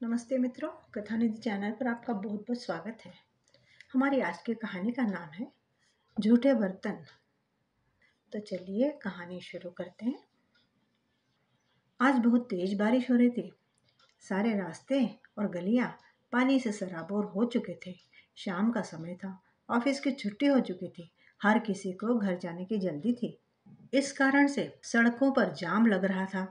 नमस्ते मित्रों, कथानिधि चैनल पर आपका बहुत बहुत स्वागत है। हमारी आज की कहानी का नाम है झूठे बर्तन। तो चलिए कहानी शुरू करते हैं। आज बहुत तेज बारिश हो रही थी। सारे रास्ते और गलियां पानी से सराबोर हो चुके थे। शाम का समय था, ऑफिस की छुट्टी हो चुकी थी। हर किसी को घर जाने की जल्दी थी। इस कारण से सड़कों पर जाम लग रहा था।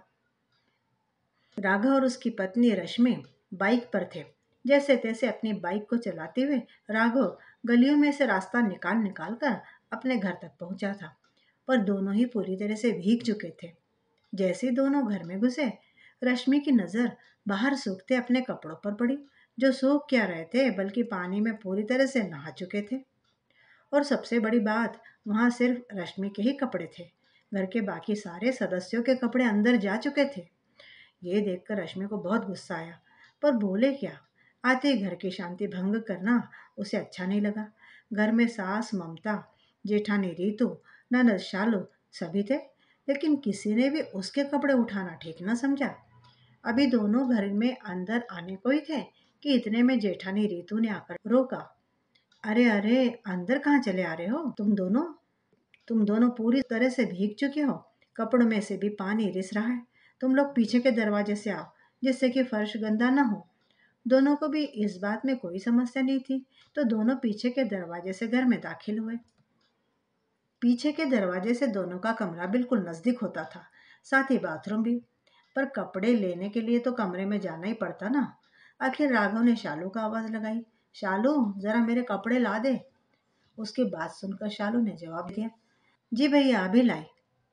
राघव और उसकी पत्नी रश्मि बाइक पर थे। जैसे तैसे अपनी बाइक को चलाते हुए राघव गलियों में से रास्ता निकाल निकाल कर अपने घर तक पहुंचा था, पर दोनों ही पूरी तरह से भीग चुके थे। जैसे ही दोनों घर में घुसे, रश्मि की नजर बाहर सूखते अपने कपड़ों पर पड़ी, जो सूख क्या रहे थे बल्कि पानी में पूरी तरह से नहा चुके थे। और सबसे बड़ी बात, वहां सिर्फ रश्मि के ही कपड़े थे। घर के बाकी सारे सदस्यों के कपड़े अंदर जा चुके थे। ये देखकर रश्मि को बहुत गुस्सा आया, पर बोले क्या। आते ही घर की शांति भंग करना उसे अच्छा नहीं लगा। घर में सास ममता, जेठानी रीतु, ननद शालू सभी थे, लेकिन किसी ने भी उसके कपड़े उठाना ठीक न समझा। अभी दोनों घर में अंदर आने को ही थे कि इतने में जेठानी रीतु ने आकर रोका। अरे अरे, अंदर कहाँ चले आ रहे हो तुम दोनों पूरी तरह से भीग चुके हो। कपड़ों में से भी पानी रिस रहा है। तुम लोग पीछे के दरवाजे से आओ, जिससे कि फर्श गंदा ना हो। दोनों को भी इस बात में कोई समस्या नहीं थी, तो दोनों पीछे के दरवाजे से घर में दाखिल हुए। पीछे के दरवाजे से दोनों का कमरा बिल्कुल नजदीक होता था, साथ ही बाथरूम भी। पर कपड़े लेने के लिए तो कमरे में जाना ही पड़ता ना। आखिर राघव ने शालू का आवाज लगाई, शालू जरा मेरे कपड़े ला दे। उसकी बात सुनकर शालू ने जवाब दिया, जी भैया अभी लाई।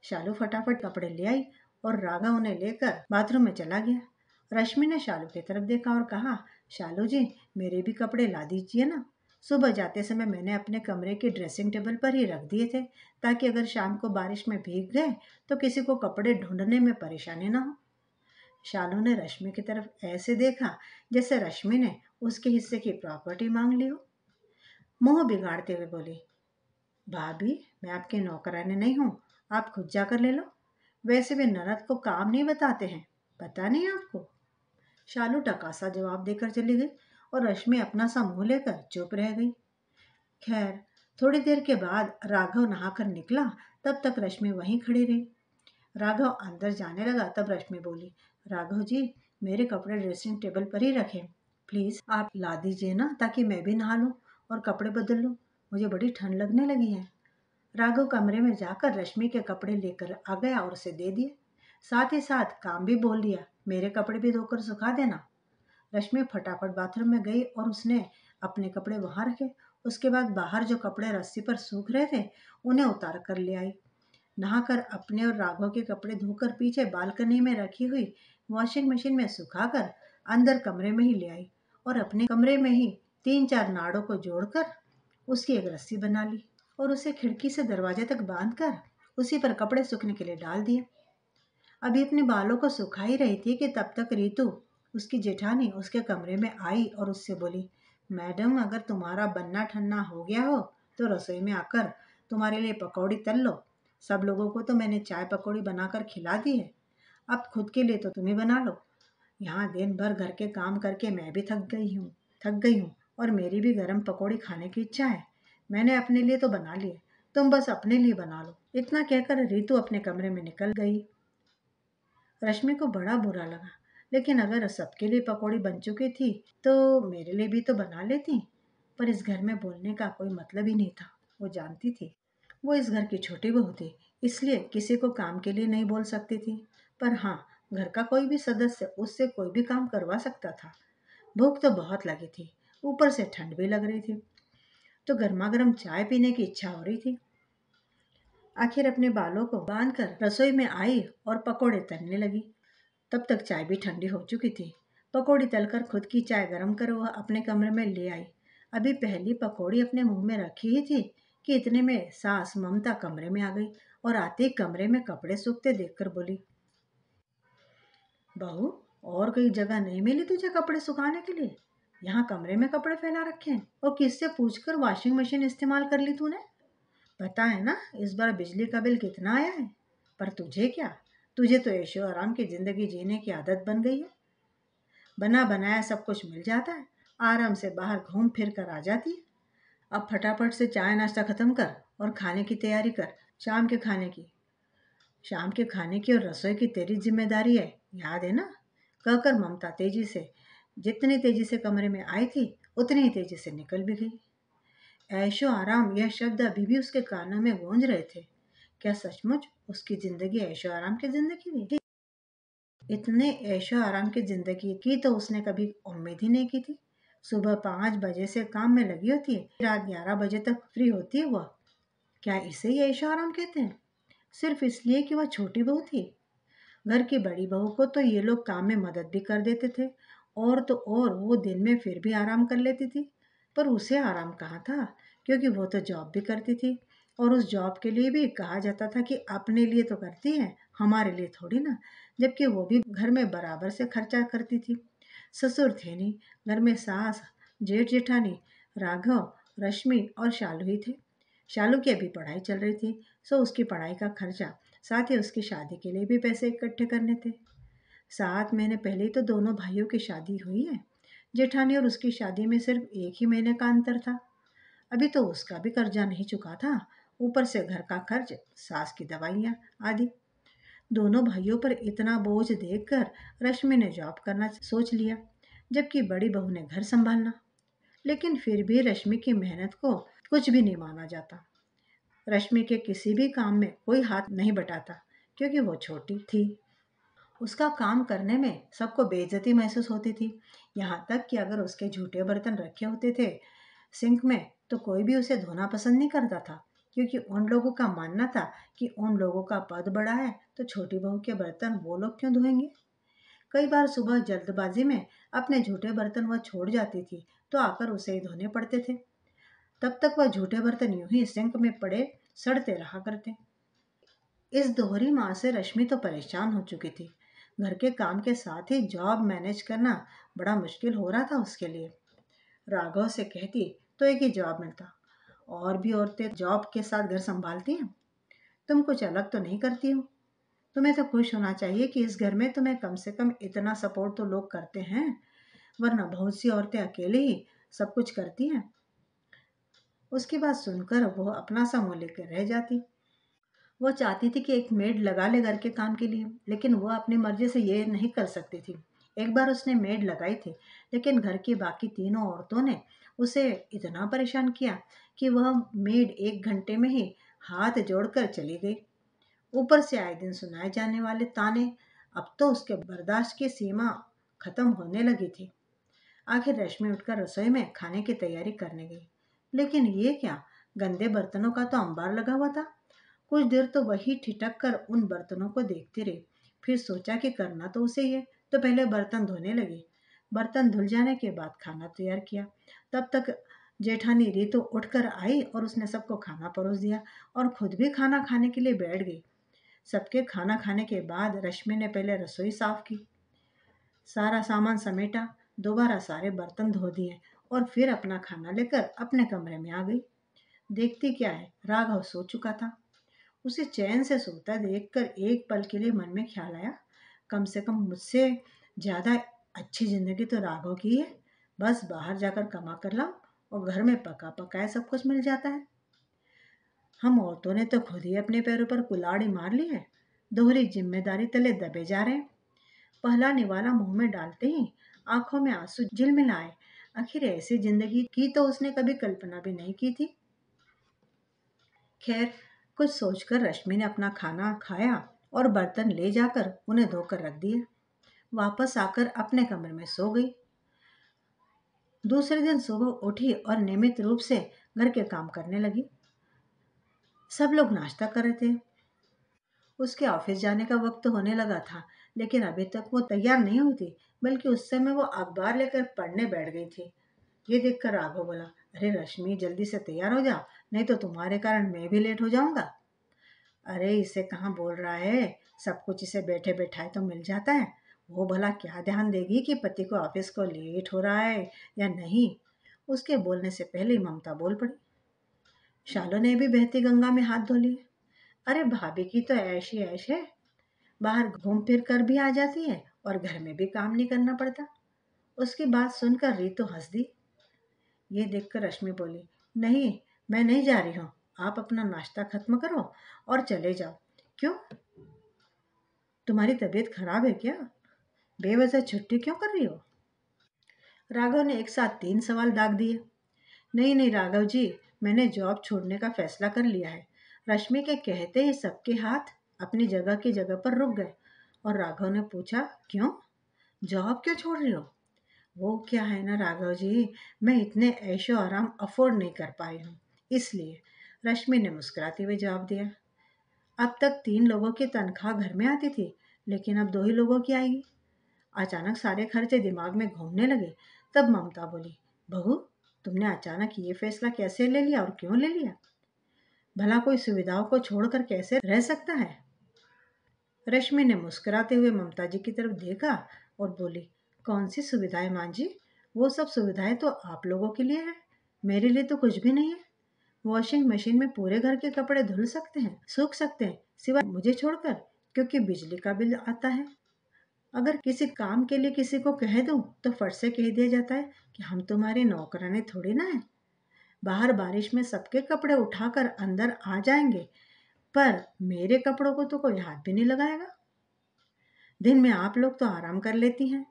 शालू फटाफट कपड़े ले आई और राघव उन्हें लेकर बाथरूम में चला गया। रश्मि ने शालू की तरफ देखा और कहा, शालू जी मेरे भी कपड़े ला दीजिए ना। सुबह जाते समय मैंने अपने कमरे की ड्रेसिंग टेबल पर ही रख दिए थे, ताकि अगर शाम को बारिश में भीग गए तो किसी को कपड़े ढूंढने में परेशानी ना हो। शालू ने रश्मि की तरफ ऐसे देखा जैसे रश्मि ने उसके हिस्से की प्रॉपर्टी मांग ली हो। मुंह बिगाड़ते हुए बोली, भाभी मैं आपके नौकरानी नहीं हूँ, आप खुद जाकर ले लो। वैसे भी ननद को काम नहीं बताते हैं, पता नहीं आपको। शालू टकासा जवाब देकर चली गई और रश्मि अपना सा मुंह लेकर चुप रह गई। खैर, थोड़ी देर के बाद राघव नहाकर निकला, तब तक रश्मि वहीं खड़ी रही। राघव अंदर जाने लगा तब रश्मि बोली, राघव जी मेरे कपड़े ड्रेसिंग टेबल पर ही रखें, प्लीज आप ला दीजिए ना, ताकि मैं भी नहा लूं और कपड़े बदल लूं। मुझे बड़ी ठंड लगने लगी है। राघव कमरे में जाकर रश्मि के कपड़े लेकर आ गया और उसे दे दिए। साथ ही साथ काम भी बोल दिया, मेरे कपड़े भी धोकर सुखा देना। रश्मि फटाफट बाथरूम में गई और उसने अपने कपड़े वहां रखे। उसके बाद बाहर जो कपड़े रस्सी पर सूख रहे थे उन्हें उतार कर ले आई। नहाकर अपने और राघव के कपड़े धोकर पीछे बालकनी में रखी हुई वॉशिंग मशीन में सुखाकर अंदर कमरे में ही ले आई और अपने कमरे में ही 3-4 नाड़ों को जोड़कर उसकी एक रस्सी बना ली और उसे खिड़की से दरवाजे तक बांधकर उसी पर कपड़े सूखने के लिए डाल दिए। अभी अपने बालों को सुखा ही रही थी कि तब तक रीतु, उसकी जेठानी, उसके कमरे में आई और उससे बोली, मैडम अगर तुम्हारा बनना ठन्ना हो गया हो तो रसोई में आकर तुम्हारे लिए पकौड़ी तल लो। सब लोगों को तो मैंने चाय पकौड़ी बनाकर खिला दी है, अब खुद के लिए तो तुम ही बना लो। यहाँ दिन भर घर के काम करके मैं भी थक गई हूँ और मेरी भी गर्म पकौड़ी खाने की इच्छा है। मैंने अपने लिए तो बना लिए, तुम बस अपने लिए बना लो। इतना कहकर रीतु अपने कमरे में निकल गई। रश्मि को बड़ा बुरा लगा, लेकिन अगर सबके लिए पकौड़ी बन चुकी थी तो मेरे लिए भी तो बना लेती। पर इस घर में बोलने का कोई मतलब ही नहीं था। वो जानती थी वो इस घर की छोटी बहू थी, इसलिए किसी को काम के लिए नहीं बोल सकती थी। पर हाँ, घर का कोई भी सदस्य उससे कोई भी काम करवा सकता था। भूख तो बहुत लगी थी, ऊपर से ठंड भी लग रही थी, तो गर्मा गर्म चाय पीने की इच्छा हो रही थी। आखिर अपने बालों को बांधकर रसोई में आई और पकोड़े तलने लगी। तब तक चाय भी ठंडी हो चुकी थी। पकौड़ी तलकर खुद की चाय गर्म कर वह अपने कमरे में ले आई। अभी पहली पकौड़ी अपने मुंह में रखी ही थी कि इतने में सास ममता कमरे में आ गई और आते ही कमरे में कपड़े सूखते देखकर बोली, बहू और कोई जगह नहीं मिली तुझे कपड़े सुखाने के लिए? यहाँ कमरे में कपड़े फैला रखे हैं और किससे पूछकर वॉशिंग मशीन इस्तेमाल कर ली तूने? पता है ना इस बार बिजली का बिल कितना आया है? पर तुझे क्या, तुझे तो ऐशो आराम की जिंदगी जीने की आदत बन गई है। बना बनाया सब कुछ मिल जाता है, आराम से बाहर घूम फिर कर आ जाती है। अब फटाफट से चाय नाश्ता खत्म कर और खाने की तैयारी कर। शाम के खाने की शाम के खाने की और रसोई की तेरी जिम्मेदारी है, याद है ना? कहकर ममता जितनी तेजी से कमरे में आई थी उतनी ही तेजी से निकल भी गई। ऐशो आराम यह शब्द अभी भी उसके कानों में गूंज रहे थे। क्या सचमुच उसकी जिंदगी ऐशो आराम की जिंदगी थी? इतने ऐशो आराम की जिंदगी की तो उसने कभी उम्मीद ही नहीं की थी। सुबह 5 बजे से काम में लगी होती है, रात 11 बजे तक फ्री होती है वह। क्या इसे ही ऐशो आराम कहते हैं? सिर्फ इसलिए कि वह छोटी बहू थी। घर की बड़ी बहू को तो ये लोग काम में मदद भी कर देते थे, और तो और वो दिन में फिर भी आराम कर लेती थी। पर उसे आराम कहाँ था, क्योंकि वो तो जॉब भी करती थी, और उस जॉब के लिए भी कहा जाता था कि अपने लिए तो करती है, हमारे लिए थोड़ी ना। जबकि वो भी घर में बराबर से खर्चा करती थी। ससुर थे नहीं, घर में सास, जेठ जेठानी, राघव, रश्मि और शालू ही थे। शालू की अभी पढ़ाई चल रही थी, सो उसकी पढ़ाई का खर्चा, साथ ही उसकी शादी के लिए भी पैसे इकट्ठे करने थे। 7 महीने पहले ही तो दोनों भाइयों की शादी हुई है। जेठानी और उसकी शादी में सिर्फ 1 ही महीने का अंतर था। अभी तो उसका भी कर्जा नहीं चुका था, ऊपर से घर का खर्च, सास की दवाइयाँ आदि। दोनों भाइयों पर इतना बोझ देखकर रश्मि ने जॉब करना सोच लिया, जबकि बड़ी बहू ने घर संभालना। लेकिन फिर भी रश्मि की मेहनत को कुछ भी नहीं माना जाता। रश्मि के किसी भी काम में कोई हाथ नहीं बटाता, क्योंकि वो छोटी थी। उसका काम करने में सबको बेइज्जती महसूस होती थी। यहाँ तक कि अगर उसके झूठे बर्तन रखे होते थे सिंक में, तो कोई भी उसे धोना पसंद नहीं करता था, क्योंकि उन लोगों का मानना था कि उन लोगों का पद बड़ा है, तो छोटी बहू के बर्तन वो लोग क्यों धोएंगे। कई बार सुबह जल्दबाजी में अपने झूठे बर्तन वह छोड़ जाती थी, तो आकर उसे ही धोने पड़ते थे। तब तक वह झूठे बर्तन यूं ही सिंक में पड़े सड़ते रहा करते। इस दोहरी माँ से रश्मि तो परेशान हो चुकी थी। घर के काम के साथ ही जॉब मैनेज करना बड़ा मुश्किल हो रहा था उसके लिए। राघव से कहती तो एक ही जवाब मिलता, और भी औरतें जॉब के साथ घर संभालती हैं, तुम कुछ अलग तो नहीं करती हो। तुम्हें तो खुश होना चाहिए कि इस घर में तुम्हें कम से कम इतना सपोर्ट तो लोग करते हैं, वरना बहुत सी औरतें अकेले ही सब कुछ करती हैं। उसकी बात सुनकर वो अपना सा मुंह लेकर रह जाती। वो चाहती थी कि एक मेड लगा ले घर के काम के लिए, लेकिन वो अपनी मर्जी से ये नहीं कर सकती थी। एक बार उसने मेड लगाई थी, लेकिन घर की बाकी तीनों औरतों ने उसे इतना परेशान किया कि वह मेड 1 घंटे में ही हाथ जोड़कर चली गई। ऊपर से आए दिन सुनाए जाने वाले ताने, अब तो उसके बर्दाश्त की सीमा खत्म होने लगी थी। आखिर रश्मि उठकर रसोई में खाने की तैयारी करने गई, लेकिन ये क्या, गंदे बर्तनों का तो अंबार लगा हुआ था। कुछ देर तो वही ठिठक कर उन बर्तनों को देखती रही। फिर सोचा कि करना तो उसे ही है, तो पहले बर्तन धोने लगी। बर्तन धुल जाने के बाद खाना तैयार किया। तब तक जेठानी रीतु उठकर आई और उसने सबको खाना परोस दिया और खुद भी खाना खाने के लिए बैठ गई। सबके खाना खाने के बाद रश्मि ने पहले रसोई साफ की, सारा सामान समेटा, दोबारा सारे बर्तन धो दिए और फिर अपना खाना लेकर अपने कमरे में आ गई। देखती क्या है, राघव सो चुका था। उसे चैन से सोता देखकर एक पल के लिए मन में ख्याल आया, कम से कम मुझसे ज्यादा अच्छी जिंदगी तो राघव की है। बस बाहर जाकर कमा कर लाओ और घर में पका पकाया सब कुछ मिल जाता है। हम औरतों ने तो खुद ही अपने पैरों पर कुल्हाड़ी मार ली है, दोहरी जिम्मेदारी तले दबे जा रहे हैं। पहला निवाला मुंह में डालते ही आंखों में आंसू झिलमिलाए। आखिर ऐसी जिंदगी की तो उसने कभी कल्पना भी नहीं की थी। खैर, कुछ सोचकर रश्मि ने अपना खाना खाया और बर्तन ले जाकर उन्हें धोकर रख दिए। वापस आकर अपने कमरे में सो गई। दूसरे दिन सुबह उठी और नियमित रूप से घर के काम करने लगी। सब लोग नाश्ता कर रहे थे। उसके ऑफिस जाने का वक्त तो होने लगा था, लेकिन अभी तक वो तैयार नहीं हुई थी, बल्कि उस समय वो अखबार लेकर पढ़ने बैठ गई थी। ये देखकर राघव बोला, अरे रश्मि, जल्दी से तैयार हो जा, नहीं तो तुम्हारे कारण मैं भी लेट हो जाऊंगा। अरे इसे कहाँ बोल रहा है, सब कुछ इसे बैठे बैठाए तो मिल जाता है। वो भला क्या ध्यान देगी कि पति को ऑफिस को लेट हो रहा है या नहीं। उसके बोलने से पहले ही ममता बोल पड़ी। शालू ने भी बहती गंगा में हाथ धो लिए। अरे भाभी की तो ऐश ही ऐश है, बाहर घूम फिर कर भी आ जाती है और घर में भी काम नहीं करना पड़ता। उसकी बात सुनकर रीतू हंस दी। ये देखकर रश्मि बोली, नहीं, मैं नहीं जा रही हूँ। आप अपना नाश्ता खत्म करो और चले जाओ। क्यों, तुम्हारी तबीयत खराब है क्या? बेवजह छुट्टी क्यों कर रही हो? राघव ने एक साथ 3 सवाल दाग दिए। नहीं नहीं राघव जी, मैंने जॉब छोड़ने का फैसला कर लिया है। रश्मि के कहते ही सबके हाथ अपनी जगह की जगह पर रुक गए और राघव ने पूछा, क्यों? जॉब क्यों छोड़ रही हो? वो क्या है ना राघव जी, मैं इतने ऐशो आराम अफोर्ड नहीं कर पाई हूँ, इसलिए। रश्मि ने मुस्कुराते हुए जवाब दिया। अब तक 3 लोगों की तनख्वाह घर में आती थी, लेकिन अब 2 ही लोगों की आएगी। अचानक सारे खर्चे दिमाग में घूमने लगे। तब ममता बोली, बहू, तुमने अचानक ये फैसला कैसे ले लिया और क्यों ले लिया? भला कोई सुविधाओं को छोड़कर कैसे रह सकता है? रश्मि ने मुस्कुराते हुए ममता जी की तरफ देखा और बोली, कौन सी सुविधाएं मां जी? वो सब सुविधाएं तो आप लोगों के लिए है, मेरे लिए तो कुछ भी नहीं है। वॉशिंग मशीन में पूरे घर के कपड़े धुल सकते हैं, सूख सकते हैं, सिवाय मुझे छोड़कर, क्योंकि बिजली का बिल आता है। अगर किसी काम के लिए किसी को कह दूं तो फट से कह दिया जाता है कि हम तुम्हारी नौकरानी थोड़ी ना है। बाहर बारिश में सबके कपड़े उठाकर अंदर आ जाएंगे, पर मेरे कपड़ों को तो कोई हाथ भी नहीं लगाएगा। दिन में आप लोग तो आराम कर लेती हैं,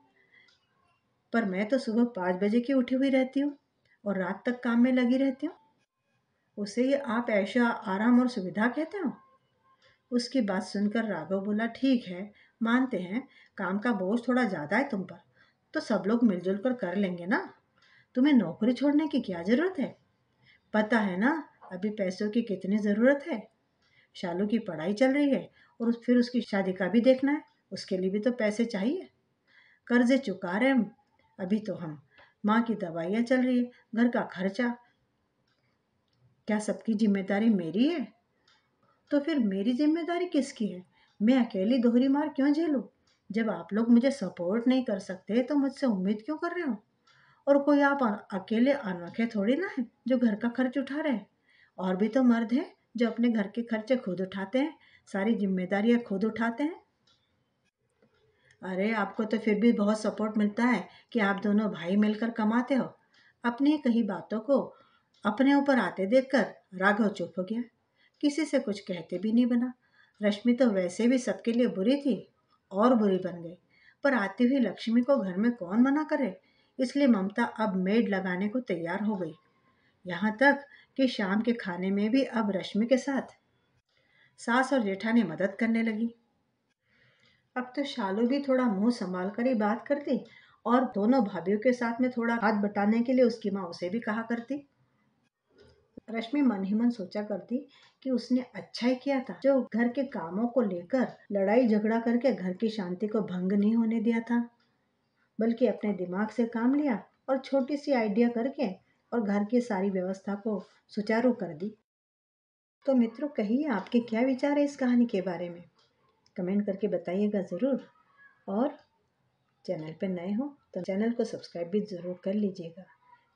पर मैं तो सुबह 5 बजे की उठी हुई रहती हूँ और रात तक काम में लगी रहती हूँ। उसे ही आप ऐशा आराम और सुविधा कहते हो? उसकी बात सुनकर राघव बोला, ठीक है, मानते हैं काम का बोझ थोड़ा ज्यादा है तुम पर, तो सब लोग मिलजुल कर लेंगे ना। तुम्हें नौकरी छोड़ने की क्या जरूरत है? पता है ना अभी पैसों की कितनी जरूरत है। शालू की पढ़ाई चल रही है और फिर उसकी शादी का भी देखना है, उसके लिए भी तो पैसे चाहिए। कर्जे चुका रहे हम, अभी तो हम, माँ की दवाइयाँ चल रही है, घर का खर्चा। क्या सबकी जिम्मेदारी मेरी है? तो फिर मेरी जिम्मेदारी किसकी है? मैं अकेली दोहरी मार क्यों झेलूं? जब आप लोग मुझे सपोर्ट नहीं कर सकते तो मुझसे उम्मीद क्यों कर रहे हो? और कोई आप अकेले अनोखे थोड़ी ना है जो घर का खर्च उठा रहे हैं। और भी तो मर्द हैं जो अपने घर के खर्चे खुद उठाते हैं, सारी जिम्मेदारियां खुद उठाते हैं। अरे आपको तो फिर भी बहुत सपोर्ट मिलता है कि आप दोनों भाई मिलकर कमाते हो। अपनी कही बातों को अपने ऊपर आते देखकर राघव चुप हो गया। किसी से कुछ कहते भी नहीं बना। रश्मि तो वैसे भी सबके लिए बुरी थी और बुरी बन गई, पर आती हुई लक्ष्मी को घर में कौन मना करे, इसलिए ममता अब मेड लगाने को तैयार हो गई। यहाँ तक कि शाम के खाने में भी अब रश्मि के साथ सास और जेठानी मदद करने लगी। अब तो शालू भी थोड़ा मुंह संभाल कर ही बात करती और दोनों भाभीियों के साथ में थोड़ा हाथ बटाने के लिए उसकी माँ उसे भी कहा करती। रश्मि मन ही मन सोचा करती कि उसने अच्छा ही किया था जो घर के कामों को लेकर लड़ाई झगड़ा करके घर की शांति को भंग नहीं होने दिया था, बल्कि अपने दिमाग से काम लिया और छोटी सी आइडिया करके और घर की सारी व्यवस्था को सुचारू कर दी। तो मित्रों, कहिए आपके क्या विचार है इस कहानी के बारे में? कमेंट करके बताइएगा ज़रूर। और चैनल पर नए हो तो चैनल को सब्सक्राइब भी ज़रूर कर लीजिएगा।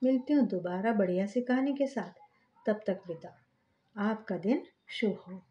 मिलती हूँ दोबारा बढ़िया सी कहानी के साथ। तब तक विदा। आपका दिन शुभ हो।